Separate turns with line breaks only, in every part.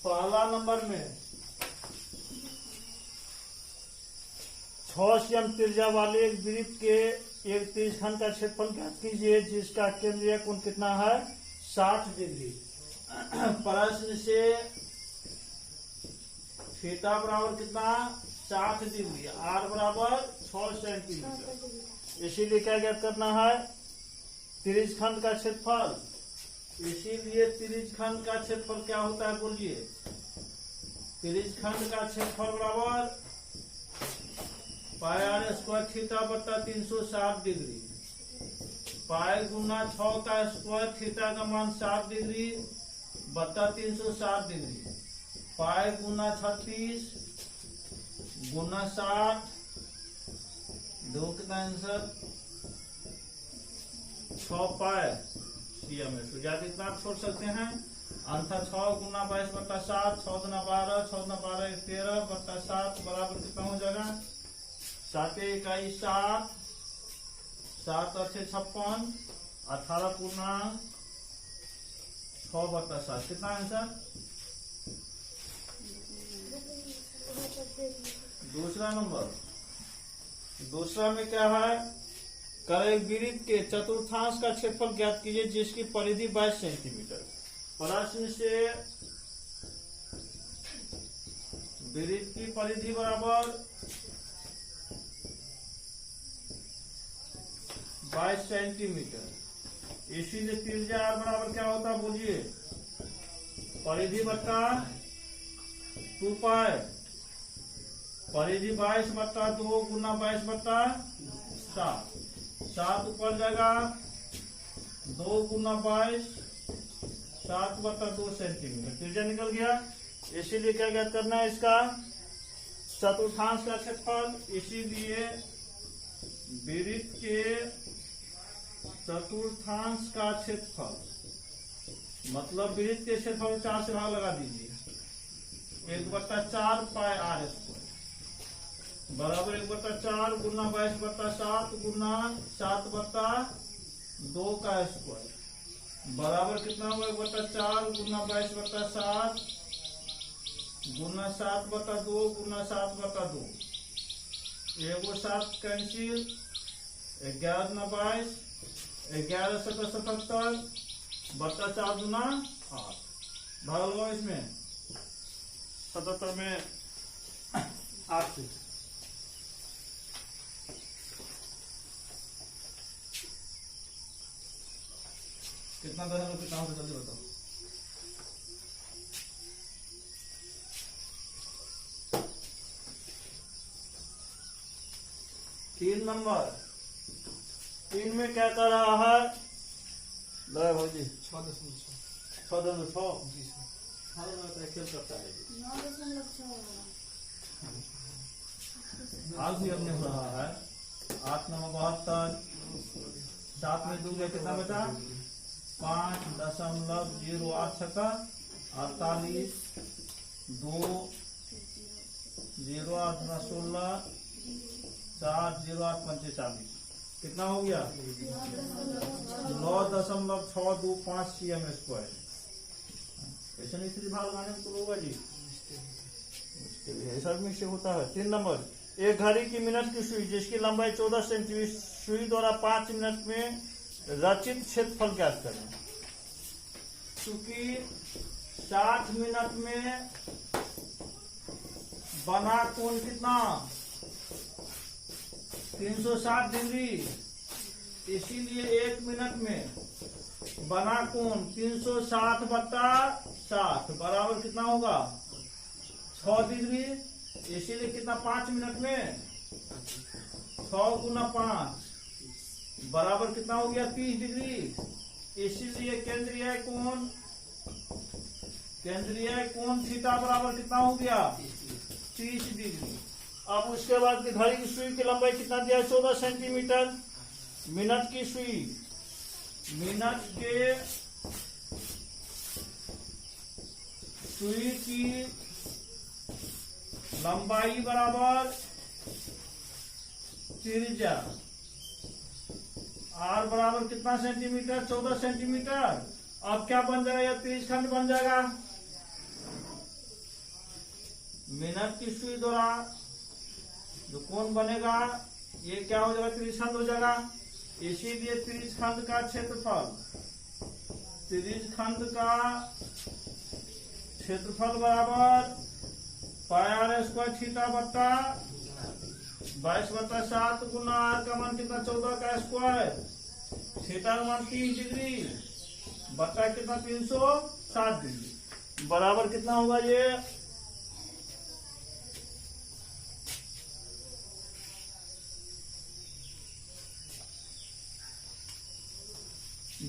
पहला नंबर में 6 सेमी त्रिज्या वाले एक वृत्त के एक त्रिज्यखंड का क्षेत्रफल ज्ञात कीजिए जिसका केंद्रीय कोण कितना है 60 डिग्री। प्रश्न से थीटा बराबर कितना 60 डिग्री, आर बराबर 6 सेंटीमीटर। इसीलिए क्या ज्ञात करना है त्रिज्यखंड का क्षेत्रफल। इसीलिए त्रिज्यखंड का क्षेत्रफल क्या होता है बोलिए। त्रिज्यखंड का क्षेत्रफल बराबर पाई आर स्क्वायर थीटा बट्टा 360 डिग्री, पाई गुना 6 का स्क्वायर थीटा का मान 60 डिग्री बट्टा 360 डिग्री, पाई गुना 36 गुना 60 दो कितना आंसर 6 पाई सीएम है। तो ज्यादा इतना आप छोड़ सकते हैं। आंसर 6 गुना 22 बट्टा 7, 6 गुना 12, 6 गुना 12 13 बट्टा 7 बराबर कितना हो जाएगा 7 इकाई 7, 7 अच्छे 56, 18 पूर्णांक 6 बट्टा 7 कितना आंसर। दूसरा नंबर, दूसरा में क्या है करे वृत्त के चतुर्थांश का क्षेत्रफल ज्ञात कीजिए जिसकी परिधि 22 सेंटीमीटर। प्रश्न से वृत्त की परिधि बराबर 22 सेंटीमीटर। इसीलिए त्रिज्या आर बराबर क्या होता है बोलिए परिधि बट्टा 2 पाई, परिधि 22 बट्टा 2 गुना 22 बट्टा 7, 7 ऊपर जाएगा 2 गुना 22 7 बट्टा 2 सेंटीमीटर त्रिज्या निकल गया। इसीलिए क्या ज्ञात करना है इसका चतुर्थांश का क्षेत्रफल। इसीलिए वृत्त के चतुर्थांश का क्षेत्रफल मतलब वृत्त के क्षेत्रफल 4 से भाग लगा दीजिए 1/4 पाई आर स्क्वायर बराबर 1/4 गुना 22 बट्टा 7 गुना 7 बट्टा 2 का स्क्वायर बराबर कितना होगा 1/4 गुना 22 बट्टा 7 गुना 7 बट्टा 2 गुना 7 बट्टा 2 एगो 7 कैंसिल 11 ना 22 11 7 77 बट्टा 4 गुना 8 भाग लगाओ इसमें 77 में 8 से कितना दशमलव कितना होगा जल्दी बताओ। तीन नंबर 3 में क्या कर रहा है भाजी 6.6 खेल करता है आज भी अपने हो रहा है 8 नंबर 72 7 में 2 कितना बचा 5.08 छक्का 48 2 0 8 16 4 0 8 45 कितना हो गया 9.625 सीएम स्क्वायर। ऐसे नहीं सीधी भाग लगाने में तो होगा जी ऐसा भी से होता है। 3 नंबर एक घड़ी की मिनट की सुई जिसकी लंबाई 14 सेंटीमीटर सुई द्वारा 5 मिनट में रचित क्षेत्रफल ज्ञात करें। चूंकि 60 मिनट में बना कोण कितना 360 डिग्री, इसीलिए 1 मिनट में बना कोण 360 बट्टा 60 बराबर कितना होगा 6 डिग्री। इसीलिए कितना 5 मिनट में 6 गुना 5 बराबर कितना हो गया 30 डिग्री। इसीलिए केंद्रीय कोण थीटा बराबर कितना हो गया 30 डिग्री। अब उसके बाद घड़ी की सुई की लंबाई कितना दिया है 14 सेंटीमीटर। मिनट की सुई मिनट के सुई की लंबाई बराबर त्रिज्या आर बराबर कितना सेंटीमीटर 14 सेंटीमीटर। अब क्या बन जाएगा यह त्रिज्यखंड बन जाएगा मिनट की सुई द्वारा जो कोण बनेगा ये क्या हो जाएगा, त्रिज्यखंड हो जाएगा। इसीलिए त्रिज्यखंड का क्षेत्रफल बराबर पाई आर स्क्वायर थीटा बट्टा 22/7 गुना आर का मान कितना 14 का स्क्वायर, थीटा का मान 30 डिग्री बट्टा कितना 360 डिग्री बराबर कितना होगा ये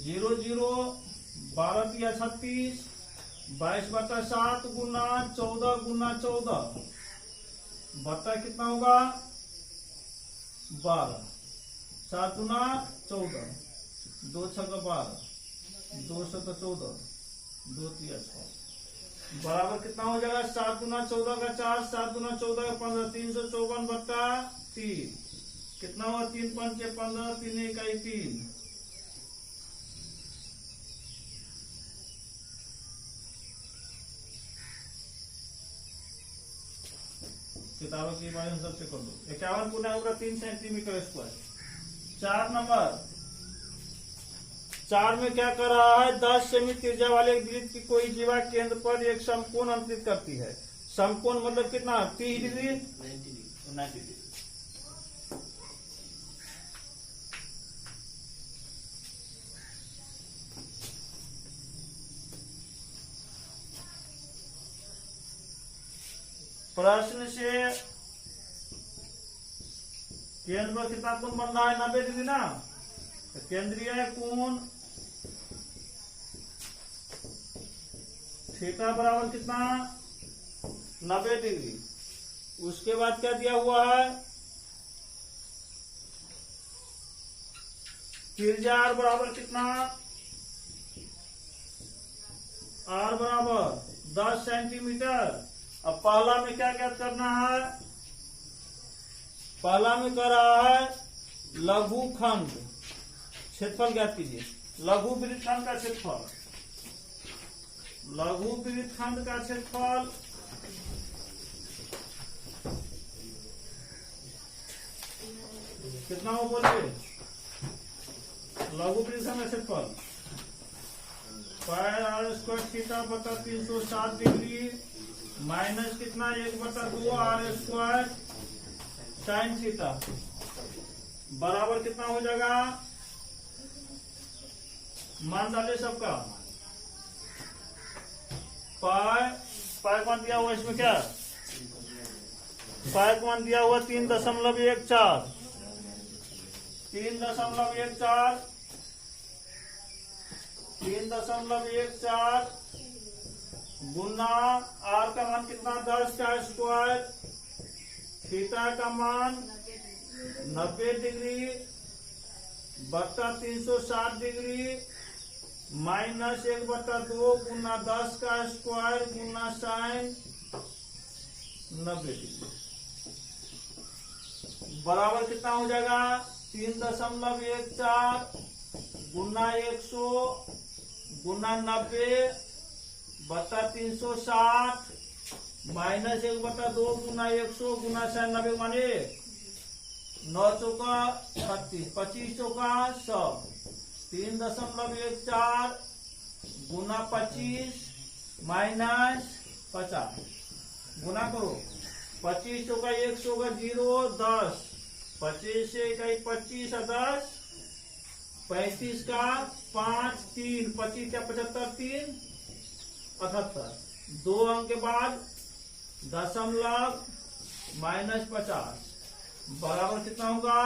0 0 12 या 36 22/7 गुना 14 बट्टा कितना होगा 12, 7 गुना 14, 2 6 12, 2 7 14, 2 3 6 बराबर कितना हो जाएगा 7 गुना 14 का 4, 7 गुना 14 का 15, 354 बट्टा 3 कितना हुआ 3 5 15, 3 1 3। किताबों की बारे में सबसे कर दो 51 गुना होगा 3 सेंटीमीटर स्क्वायर। 4 नंबर 4 में क्या कर रहा है 10 सेमी त्रिज्या वाले वृत्त की कोई जीवा केंद्र पर एक समकोण अंकित करती है। समकोण मतलब कितना 30 डिग्री 90 डिग्री। प्रश्न से केंद्र पर कितना कोण बन रहा है 90 डिग्री ना, तो केंद्रीय कोण थीटा बराबर कितना 90 डिग्री। उसके बाद क्या दिया हुआ है त्रिज्या आर बराबर कितना आर बराबर 10 सेंटीमीटर। अब पहला में क्या क्या करना है, पहला में कर रहा है लघुखंड क्षेत्रफल ज्ञात कीजिए। लघु वृत्तखंड का क्षेत्रफल, लघु वृत्तखंड का क्षेत्रफल कितना हो बोलिए, लघु वृत्तखंड का क्षेत्रफल पाई आर स्क्वायर थीटा बटा 360 डिग्री माइनस कितना 1/2 आर स्क्वायर साइन थीटा बराबर कितना हो जाएगा, मान डालिए सबका। पाई मान दिया हुआ इसमें क्या पाई मान दिया हुआ 3.14 3.14 गुना आर का मान कितना 10 का स्क्वायर, थीटा का मान 90 डिग्री बट्टा 360 डिग्री माइनस 1/2 गुना 10 का स्क्वायर गुना साइन 90 डिग्री बराबर कितना हो जाएगा 3.14 गुना 100 गुना 90 बट्टा 360 माइनस 1/2 गुना 100 गुना 90 माने 9 चौका 36 25 चौका 100 3.14 गुना 25 माइनस 50 गुना करो 25 चौका 100 का 0 10 25 से इकाई 25 और 10 35 का 5 3 25 क्या 75 3 78 2 अंक के बाद दशमलव माइनस 50 बराबर कितना होगा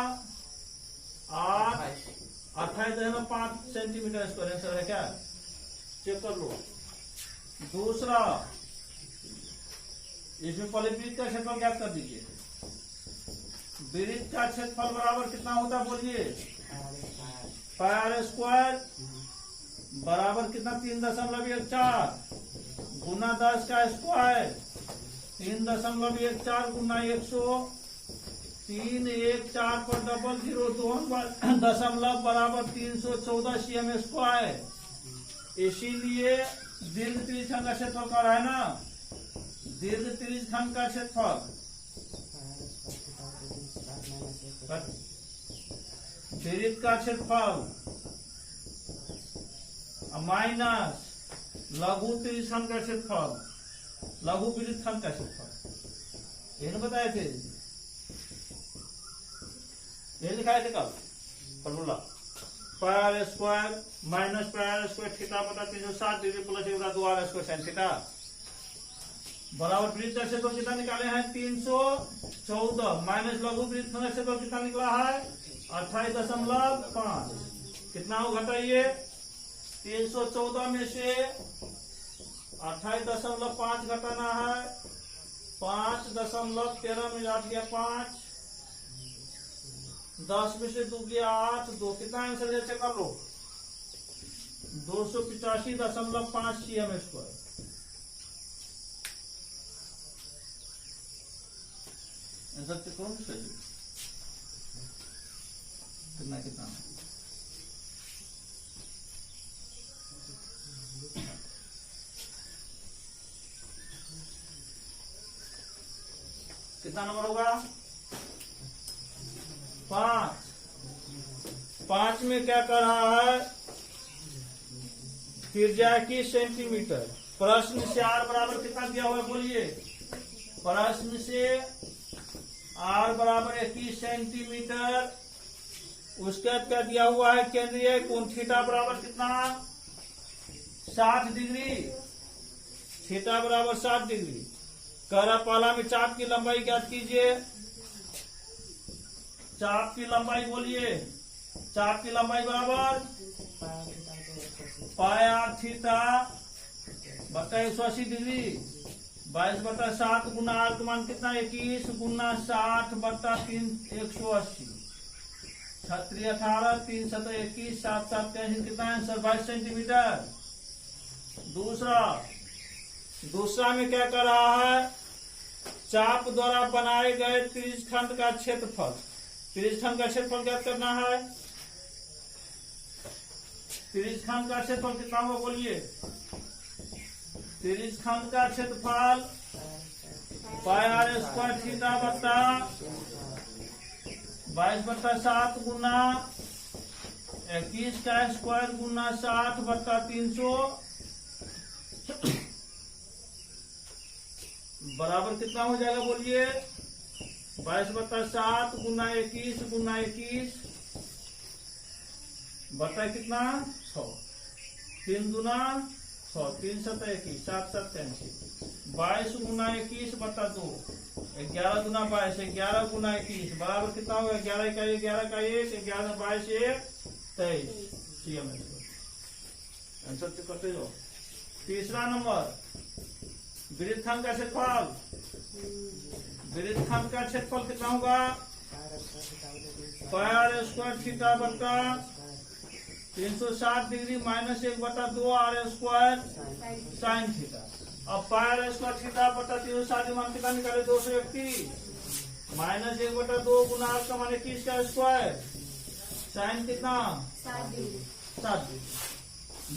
28.5 सेंटीमीटर स्क्वायर आंसर है क्या, चेक कर लो। दूसरा इसमें पहले वृत्त का क्षेत्रफल ज्ञात कर दीजिए। वृत्त का क्षेत्रफल बराबर कितना होता है बोलिए पाई आर स्क्वायर बराबर कितना 3.14 गुना 10 का स्क्वायर 3.14 गुना 100 314 पर 002 दशमलव बराबर 314 cm स्क्वायर। इसीलिए दीर्घ त्रिज्यखंड का क्षेत्रफल कर रहा है ना दीर्घ त्रिज्यखंड का क्षेत्रफल वृत्त का क्षेत्रफल माइनस लघु त्रिज्यखंड का क्षेत्रफल लघु वृत्तखंड का क्षेत्रफल। ये बताए थे, ये लिखाए थे कल formula. Pi square minus pi square theta बटा 360 degree plus 2r square sine theta बराबर वृत्त का क्षेत्रफल कितना निकाले हैं 314 माइनस लघु वृत्तखंड का क्षेत्रफल कितना निकला है 28.5। कितना हो घटाइए 314 में से 28.5 घटाना है 5.13 में जा दिया 5, 10 में से 2 गया 8, 2 कितना आंसर है चेक कर लो 285.5 cm स्क्वायर। आंसर चेक करो सही कितना कितना कितना नंबर होगा 5 में क्या कर रहा है त्रिज्या की सेंटीमीटर। प्रश्न से r बराबर कितना दिया हुआ है बोलिए, प्रश्न से r बराबर 21 सेंटीमीटर। उसके बाद क्या दिया हुआ है केंद्रीय कोण थीटा बराबर कितना 60 डिग्री, थीटा बराबर 60 डिग्री। कह पाला में चाप की लंबाई ज्ञात कीजिए, चाप की लंबाई बोलिए, चाप की लंबाई बराबर पाई आर थीटा बटा 180 डिग्री 22/7 गुना आर का मान कितना 21 गुना 60 बटा 180 छत्री 18 3 7 21 7 7 कितना आंसर 22 सेंटीमीटर। दूसरा में क्या कर रहा है चाप द्वारा बनाए गए त्रिज्यखंड का क्षेत्रफल, त्रिज्यखंड का क्षेत्रफल क्या करना है, त्रिज्यखंड का क्षेत्रफल कितना होगा बोलिए, त्रिज्यखंड का क्षेत्रफल पाई आर स्क्वायर थीटा बटा 22/7 गुना 21 का स्क्वायर गुना 60 बटा 300 बराबर कितना हो जाएगा बोलिए 22/7 गुना 21 गुना 21 बता कितना 6, 3 गुना 6 3 7 21 7 7 33 22 गुना 21 बटा 2 11 गुना 22 11 गुना 21 बराबर कितना होगा 11 का 1 11 का 1 11 22 1 23 cm। आंसर तो करते जाओ। तीसरा नंबर वृत्तखंड का क्षेत्रफल, वृत्तखंड का क्षेत्रफल कितना होगा पाई आर स्क्वायर थीटा बटा 360 degree minus 1/2 R square sine theta. अब पाई आर स्क्वायर थीटा बटा 360 मान कितना निकाले 231 माइनस 1/2 गुना आर का मान 21 का स्क्वायर साइन कितना 7 डिग्री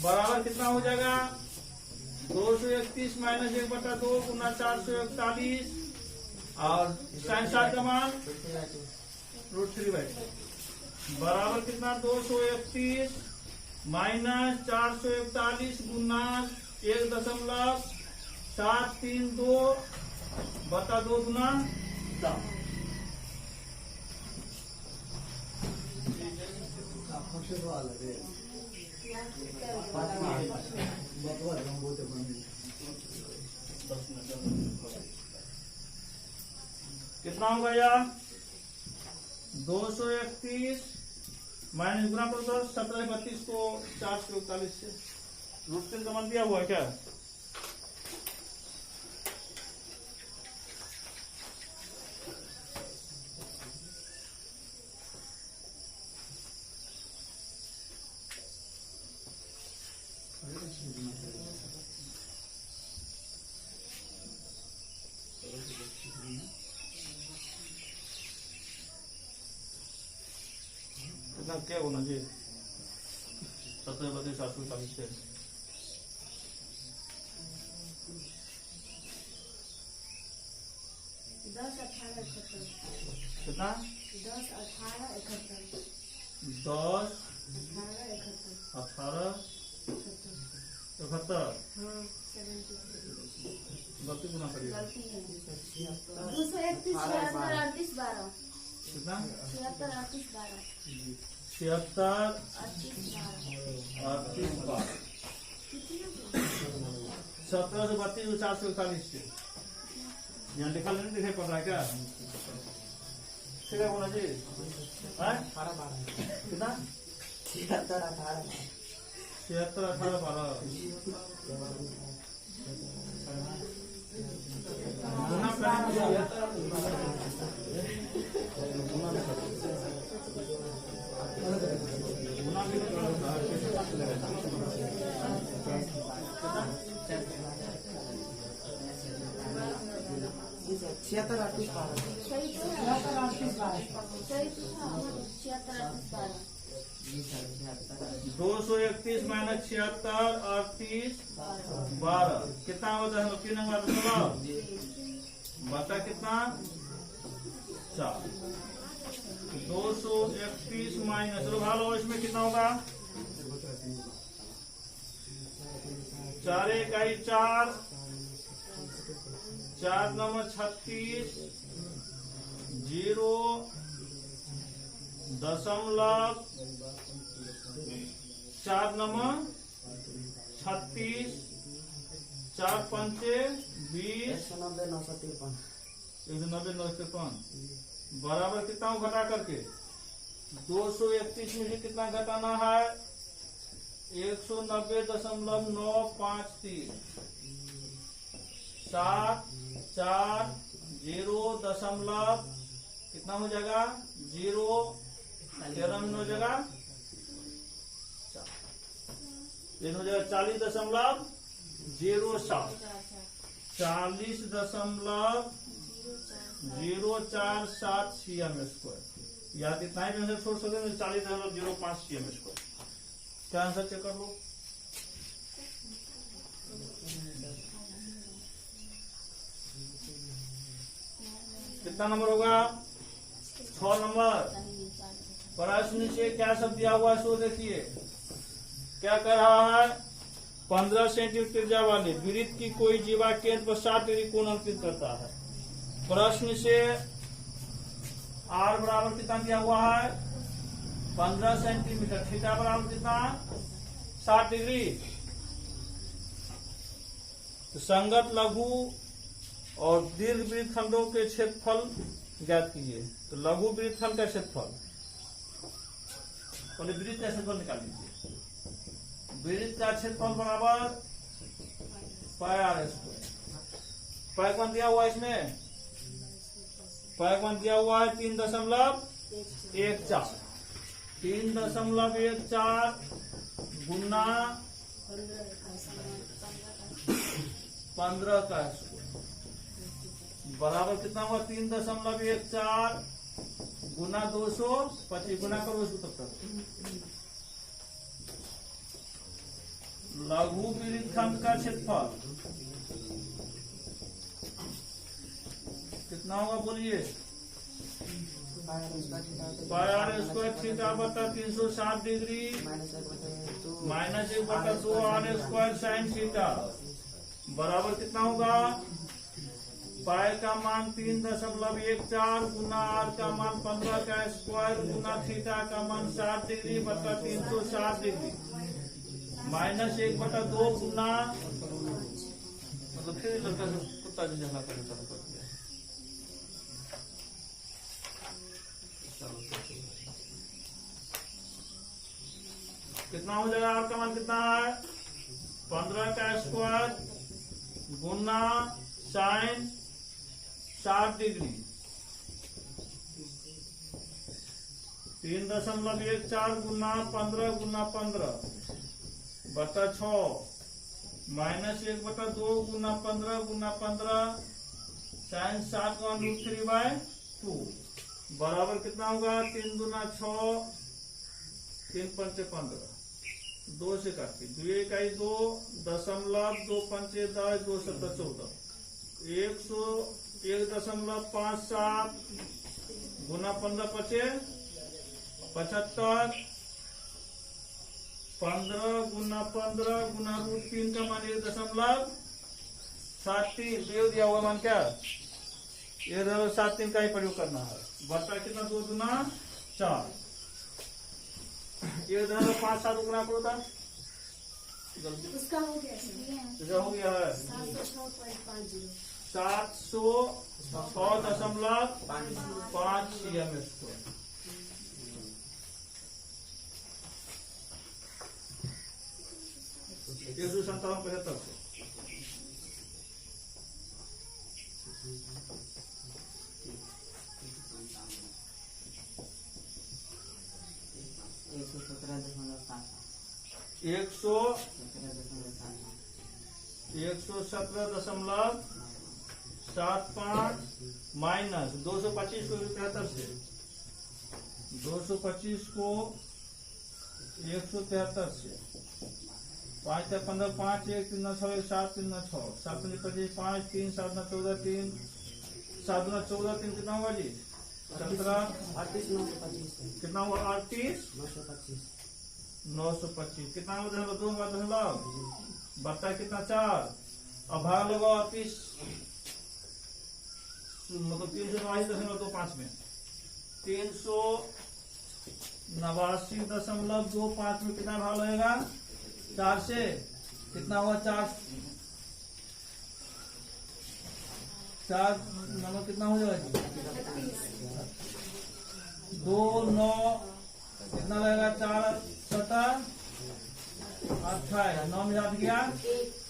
बराबर कितना हो जाएगा 231 माइनस 1/2 गुना 441 और साइन 7 का मान √3/2 बराबर कितना 231 माइनस 441 गुना 1.732 बटा 2 गुना 4। कितना होगा यार 231 माइनस गुना करो तो 1732 को 441 से √3 का मान दिया हुआ है क्या क्या होना चाहिए 1732 741 से
10, 18, 71।
कितना?
10, 18, 71।
10,
18, 71।
18,
71।
71।
हाँ 73।
गलती गुना करिए।
गलती है 231, 76, 38, 12।
कितना?
76, 38, 12।
76,
38, 12।
38, 12।
कितना?
17 से 32 से 4 से 41 से यहाँ लिखा नहीं दिखाई पड़ रहा है क्या? ठीक है बोला जी। कितना? 76, 18, 12। गुना भी
76, 38, 12।
सही तो है। 76, 38, 12।
231 माइनस 76, 38, 12 कितना होता है? 3 नंबर बता कितना? 4। 231 माइनस भालो इसमें कितना होगा? 4 इकाई 4, 4 नंबर 36, 0 दशमलव 4 नंबर 36, 4 पंचे 20,
190, 953।
190, 953 बराबर कितना घटा करके 231 में से कितना घटाना है? 190.953। 7, 4, 0 दशमलव कितना हो जाएगा? 0 13 में हो जाएगा 4 हो जाएगा 40.07 40.047 cm²। या कितना ही आंसर छोड़ सकते हैं? 40.05 cm²। क्या आंसर चेक कर लो। कितना नंबर होगा? 6 नंबर। प्रश्न से क्या सब दिया हुआ है सो देखिए क्या कर रहा है। 15 सेंटीमीटर त्रिज्या वाले वृत्त की कोई जीवा केंद्र पर 60 डिग्री कोण अंकित करता है। प्रश्न से आर बराबर कितना दिया हुआ है? 15 सेंटीमीटर। थीटा बराबर कितना? 60 डिग्री। तो संगत लघु और दीर्घ वृत्तखंडों के क्षेत्रफल ज्ञात कीजिए। तो लघु वृत्तखंड का क्षेत्रफल पहले वृत्त का क्षेत्रफल निकाल लीजिए। वृत्त का क्षेत्रफल बराबर पाई आर स्क्वायर। पाई कौन दिया हुआ है इसमें? पाई कौन दिया हुआ है? 3.14। 3.14 गुना 15 का स्क्वायर बराबर कितना हुआ? 3.14 गुना 225 गुना करो इसको तब तक। लघु वृत्तखंड का क्षेत्रफल कितना होगा बोलिए? पाई आर स्क्वायर थीटा बटा 360 degree minus 1/2 R square sine theta बराबर कितना होगा? पाई का मान 3.14 गुना आर का मान 15 का स्क्वायर गुना थीटा का मान 60 डिग्री बटा 360 डिग्री माइनस 1/2 गुना मतलब फिर लड़का कुत्ता जी जमा करना चालू कर दिया। कितना हो जाएगा? आर का मान कितना है? 15 का स्क्वायर गुना साइन 60 डिग्री 3.14 गुना 15 गुना 15 बटा 6 माइनस 1/2 गुना 15 गुना 15 साइन 7 का √3/2 बराबर कितना होगा? 3 दूना 6 3 पंचे 15 2 से काटती 2 इकाई 2 दशमलव 2 पंचे 10 2 7 14 1.57 गुना 15 × 75 15 गुना 15 गुना √3 का मान 1.73 दिया हुआ मान क्या 1.73 का ही प्रयोग करना है। बटा कितना 2 गुना 4 1.57 गुना करो था जल्दी
उसका हो गया
तो हो गया है
706.50
706.5 cm²। एक सौ 75 117.75 माइनस 225 को 73 से 225 को 173 से 5 × 15 5 1 3 9 6 7 3 9 6 7 5 25 5 3 7 9 14 3 7 9 14 3 कितना हुआ जी 17
38 925
कितना हुआ 38
925
925 कितना हुआ दशमलव 2 का दशमलव बटा कितना 4 अब भाग लगाओ 38 मतलब 389.25 में 389.25 में कितना भाग लगेगा 4 से कितना हुआ 4 नंबर कितना हो जाएगा 2 9 कितना लगेगा 4 7 28 9 में याद गया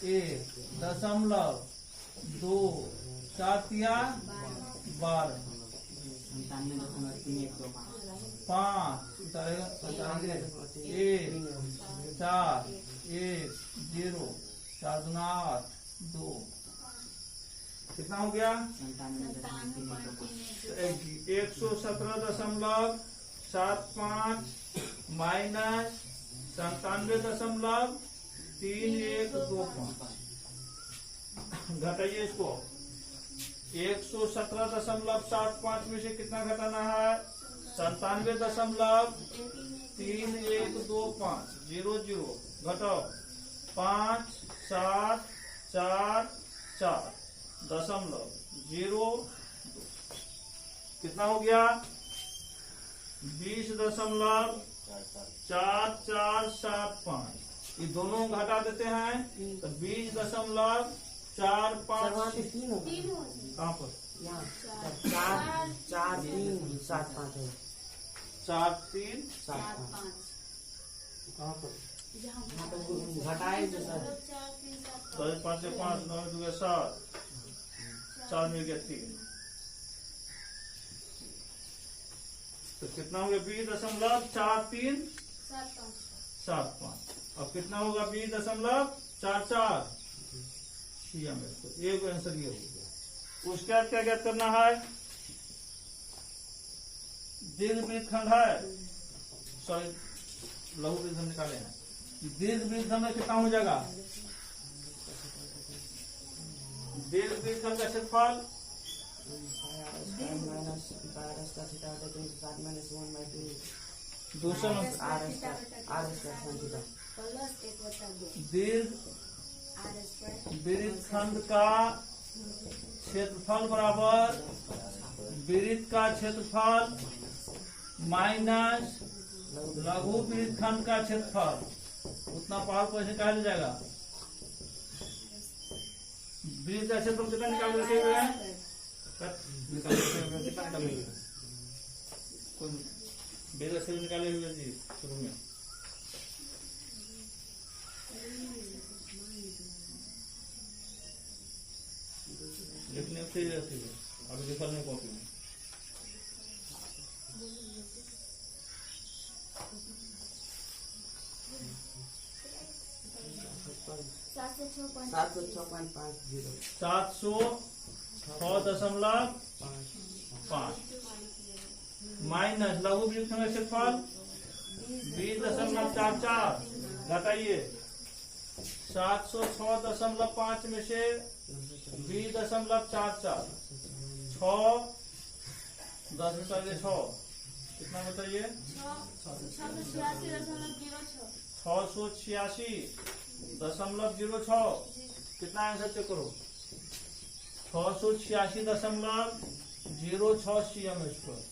1.2 4 3 12 5 1 4 1 0 4 2 8 2 कितना हो गया 117.75 माइनस 97.3125 घटाइए इसको 117.75 में से कितना घटाना है 97.3125 0 0 घटाओ 5 7 4 4 दशमलव 0 कितना हो गया 20.4475 ये दोनों घटा देते हैं तो 20.45
3 होगा
कहाँ पर
यहाँ 4 4 3 7 5 है
4 3
7 5 कहाँ पर यहाँ पर घटाए जो सर
5 से 5 9 2 7 4 में गया 3 तो कितना हो गया 20.4375 अब कितना होगा 20.44 तो एक आंसर ये हो गया। उसके बाद क्या ज्ञात करना है दीर्घ वृत्तखंड है सॉरी लघु वृत्तखंड निकाले हैं दीर्घ वृत्तखंड में कितना हो जाएगा दीर्घ वृत्तखंड का क्षेत्रफल
माइनस 12 का थीटा 7 माइनस 1 बाई 2
दूसरा
r sin थीटा
दीर्घ वृत्तखंड का क्षेत्रफल बराबर वृत्त का क्षेत्रफल माइनस लघु वृत्तखंड का क्षेत्रफल उतना पावर को ऐसे कहा जाएगा वृत्त का क्षेत्रफल कितना निकाल रखे हुए हैं कितना निकालेंगे वृत्त से निकाले हुए जी शुरू में लिखने से रहती है अभी लिखल नहीं कॉपी में
सात सौ
706.5 माइनस लघु वृत्तखंड का क्षेत्रफल 20.44 घटाइए 706.5 में से 20.44 10 में 6 कितना बताइए? 686.06 कितना आंसर चेक करो? 686.06 cm स्क्वायर।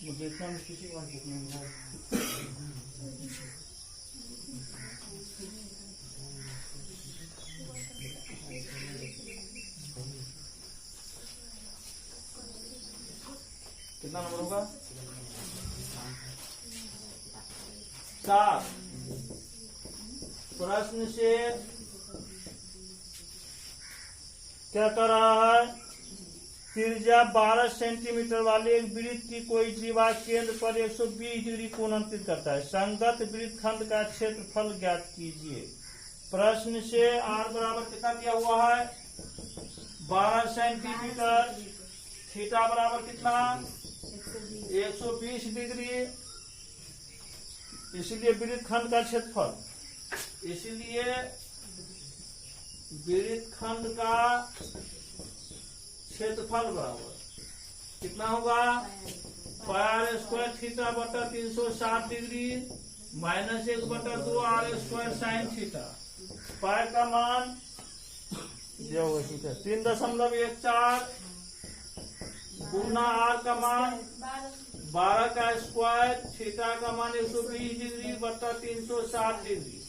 देखना किसी बात कितना नंबर होगा? 4। प्रश्न से क्या कर रहा है? त्रिज्या 12 सेंटीमीटर वाले एक वृत्त की कोई जीवा केंद्र पर 120 डिग्री कोण अंकित करता है। संगत वृत्तखंड का क्षेत्रफल ज्ञात कीजिए। प्रश्न से r बराबर कितना दिया हुआ है? 12 सेंटीमीटर। थीटा बराबर कितना? 120 डिग्री। इसलिए वृत्तखंड का क्षेत्रफल, इसलिए वृत्तखंड का क्षेत्रफल बराबर कितना होगा? पाई स्क्वायर थीटा बटा 360 degree minus 1/2 r square sine theta. Pi का मान 3.14 गुना r का मान 12 का स्क्वायर, थीटा का मान 120 डिग्री बटा 360 डिग्री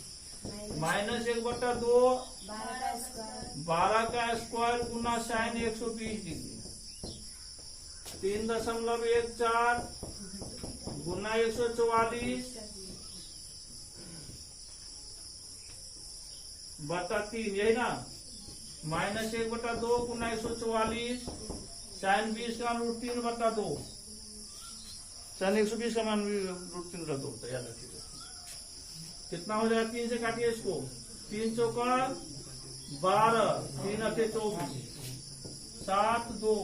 माइनस 1/2 12 का स्क्वायर गुना साइन 120 डिग्री। 3.14 गुना 144 बटा 3, यही ना, माइनस 1/2 गुना 144 साइन 20 का मान √3/2 साइन 120 का मान √3/2 होता है, याद रखिएगा। कितना हो जाएगा? 3 से काटिए इसको। 3 चौका 12, 3 अठे 24, 7 2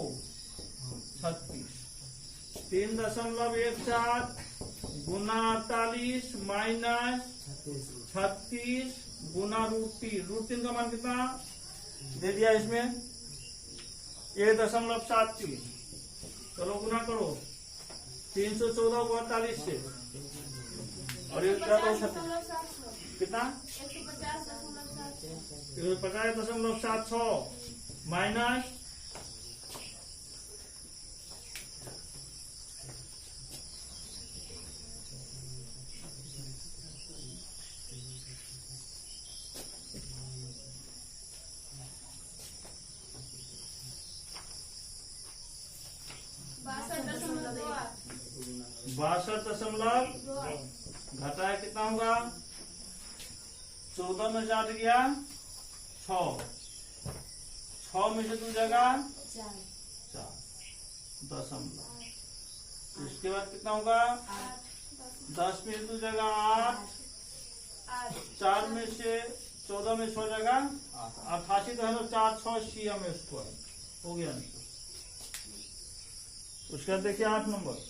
36। 3.14 गुना 48 माइनस 36 गुना √3 का मान कितना दे दिया इसमें? 1.73। चलो गुना करो 314 को 48 से, और ये क्या हो सकता है? कितना? 150.76 माइनस 62.2 घटाया कितना होगा? 14 में 4 गया 6 में से 2 जगह 4 दशमलव। इसके बाद कितना होगा? 10 में से 2 जगह 8, 4 में से 14 में 6 जगह 88.46 cm स्क्वायर हो गया। उसके बाद देखिए 8 नंबर।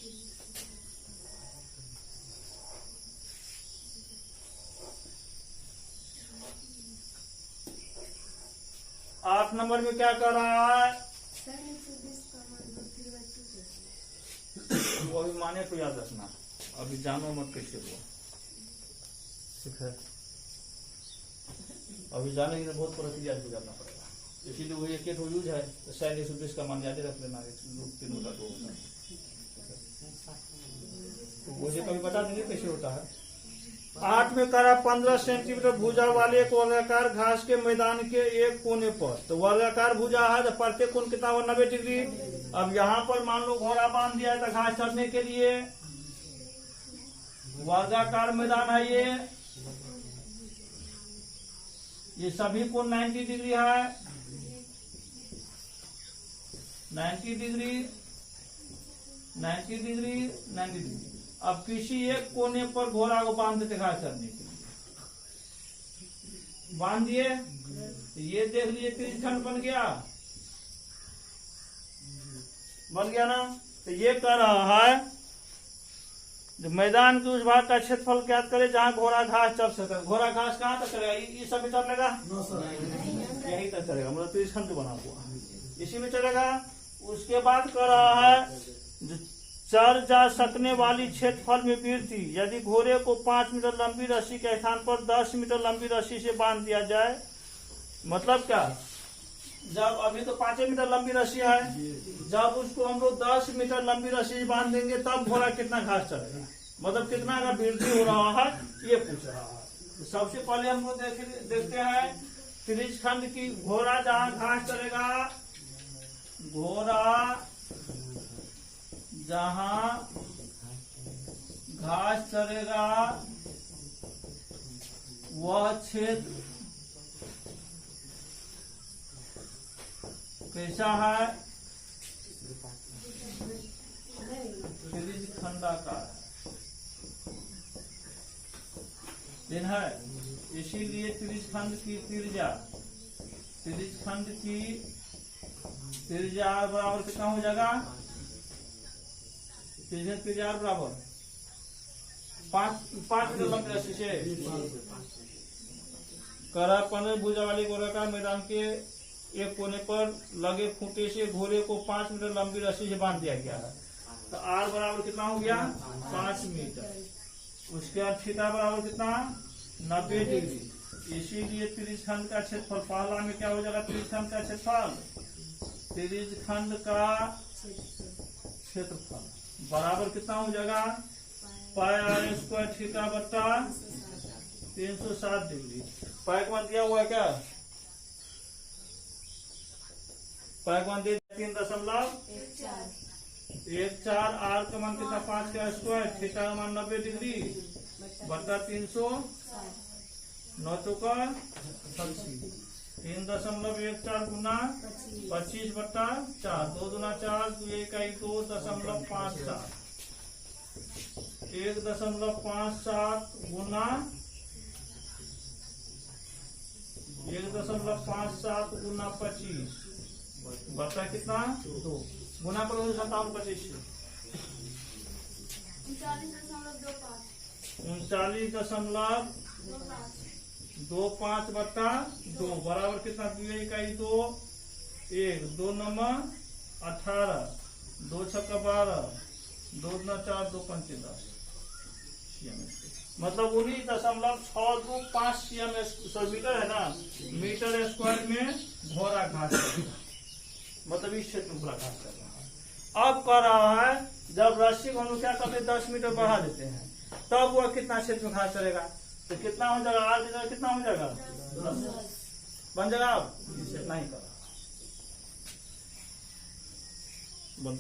आठ नंबर में क्या कर रहा है? वो अभी माने को याद रखना, अभी जानो मत कैसे वो, ठीक है? अभी जाने के बहुत प्रक्रिया गुजरना पड़ेगा, इसीलिए वो एक यूज है। तो शायद 120 का मान याद रख लेना, 3/2। मुझे कभी बता देंगे कैसे होता है। 8 में करा 15 सेंटीमीटर भुजा वाले एक वर्गाकार घास के मैदान के एक कोने पर। तो वर्गाकार भुजा है तो प्रत्येक कोण कितना हुआ? 90 डिग्री। अब यहाँ पर मान लो घोड़ा बांध दिया है तो घास चढ़ने के लिए वर्गाकार मैदान है। ये सभी कोण 90 डिग्री है, 90 डिग्री 90 डिग्री 90 डिग्री। अब किसी एक कोने पर घोड़ा को बांध देते घास चढ़ने के लिए, बांध दिए। ये देख लीजिए त्रिखंड बन गया ना। तो ये कह रहा है जो मैदान के उस भाग का क्षेत्रफल ज्ञात करे जहां घोड़ा घास चल सके। घोड़ा घास कहाँ तक चलेगा? ये सब मीटर लगा, यही तक चलेगा, मतलब 30 खंड बना हुआ इसी में चलेगा। उसके बाद कर रहा है चर जा सकने वाली क्षेत्रफल में वृद्धि। यदि घोड़े को 5 मीटर लंबी रस्सी के स्थान पर 10 मीटर लंबी रस्सी से बांध दिया जाए, मतलब क्या, जब अभी तो 5 मीटर लंबी रस्सी है, जब उसको हम लोग 10 मीटर लंबी रस्सी से बांध देंगे तब घोड़ा कितना घास चलेगा, मतलब कितना का वृद्धि हो रहा है ये पूछ रहा है। तो सबसे पहले हम लोग देखते हैं त्रिज खंड की। घोड़ा जहाँ घास चलेगा, घोड़ा जहाँ घास चलेगा वह क्षेत्र कैसा है, त्रिज खंडाकार दिन है। इसीलिए त्रिज खंड की त्रिज्या, त्रिज खंड की त्रिज्या बराबर कितना हो जाएगा, त्रिज्या बराबर 5 मीटर लंबी रस्सी से करा 15 भुजा वाली गोलाकार मैदान के एक कोने पर लगे खूंटे से घोड़े को 5 मीटर लंबी रस्सी से बांध दिया गया है। तो आर बराबर कितना हो गया, 5 मीटर। उसके बाद थीटा बराबर कितना, 90 डिग्री। इसीलिए त्रिज खंड का क्षेत्रफल, पहला में क्या हो जाएगा, त्रिज खंड का क्षेत्रफल, त्रिज खंड का क्षेत्रफल बराबर कितना हो जाएगा, पाई आर स्क्वायर थीटा बट्टा 360 डिग्री। पाई का मान दिया हुआ है क्या, पाई का मान दिया 3.14, आर का मान कितना 5 का स्क्वायर, थीटा का मान 90 डिग्री बट्टा 300, 9 चौका 25, 3.14 गुना 25 बट्टा 4, 2 दूना 4, 2 इकाई 2.57, 1.57 गुना 1.57 गुना 25 बट्टा कितना 2 गुना पर 57 39.25 बट्टा 2 बराबर कितना, 2 इकाई 2, 1 2 नंबर 18, 2 छक्का 12, 2 दूना 4, 2 पंचे 10 मतलब 19.625 मीटर है ना, मीटर स्क्वायर में घोड़ा घास मतलब इस क्षेत्र में घोड़ा घास कर रहा है। अब कर रहा है जब रस्सी को हम लोग क्या करते हैं 10 मीटर बढ़ा देते हैं, तब वह कितना क्षेत्र में घास चलेगा, तो कितना हो जाएगा, आर की जगह कितना हो जाएगा 10 बन जाएगा। अब इतना ही करा बंद